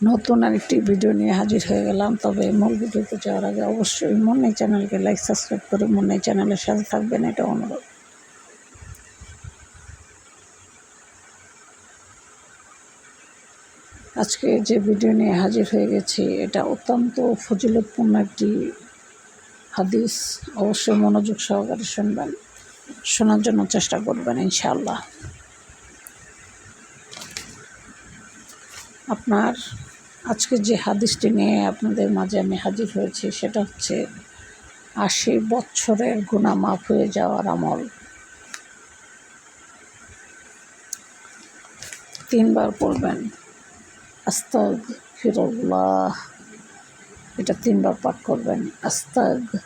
নতুন আরেকটি ভিডিও নিয়ে হাজির হয়ে গেলাম। তবে মূল ভিডিওতে যাওয়ার আগে অবশ্যই মনে চ্যানেলকে লাইক সাবস্ক্রাইব করে মনে চ্যানেলের সাথে থাকবেন, এটা অনুরোধ। আজকে যে ভিডিও নিয়ে হাজির হয়ে গেছি এটা অত্যন্ত ফজিলতপূর্ণ একটি হাদিস। অবশ্যই মনোযোগ সহকারে শুনবেন, শোনার জন্য চেষ্টা করবেন ইনশাআল্লাহ। আপনার আজকে যে হাদিসটি নিয়ে আপনাদের মাঝে আমি হাজির হয়েছি সেটা হচ্ছে ৮০ বছরের গুনাহ মাফ হয়ে যাওয়ার আমল। ৩ বার পড়বেন আস্তাগফিরুল্লাহ, এটা ৩ বার পাঠ করবেন। আস্তাগফিরুল্লাহ,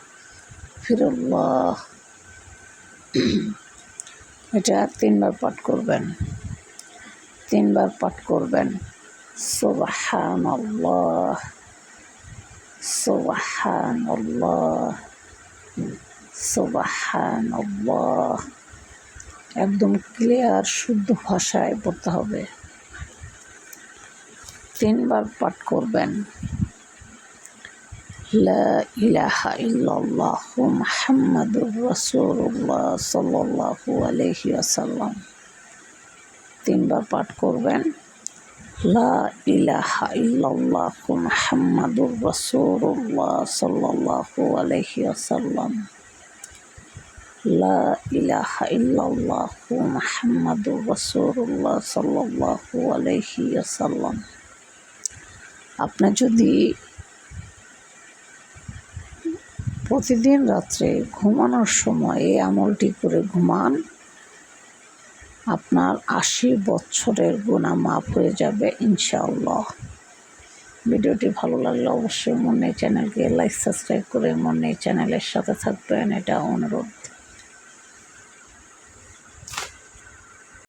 এটা ৩ বার পাঠ করবেন। ৩ বার পাঠ করবেন সুবহানাল্লাহ, সুবহানাল্লাহ, সুবহানাল্লাহ। একদম ক্লিয়ার শুদ্ধ ভাষায় পড়তে হবে। ৩ বার পাঠ করবেন লা ইলাহা ইল্লাল্লাহু মুহাম্মাদুর রাসূলুল্লাহ সাল্লাল্লাহু আলাইহি ওয়াসাল্লাম। ৩ বার পাঠ করবেন লা ইলাহা ইল্লাল্লাহু মুহাম্মাদুর রাসূলুল্লাহ সাল্লাল্লাহু আলাইহি ওয়াসাল্লাম। লা ইলাহা ইল্লাল্লাহু মুহাম্মাদুর রাসূলুল্লাহ সাল্লাল্লাহু আলাইহি ওয়াসাল্লাম। আপনি যদি প্রতিদিন রাত্রে ঘুমানোর সময় এই আমলটি করে ঘুমান, আপনার ৮০ বছরের গুনাহ মাফ হয়ে যাবে ইনশাআল্লাহ। ভিডিওটি ভালো লাগলে অবশ্যই মনে চ্যানেলকে লাইক সাবস্ক্রাইব করে মনে চ্যানেলের সাথে থাকবেন, এটা অনুরোধ।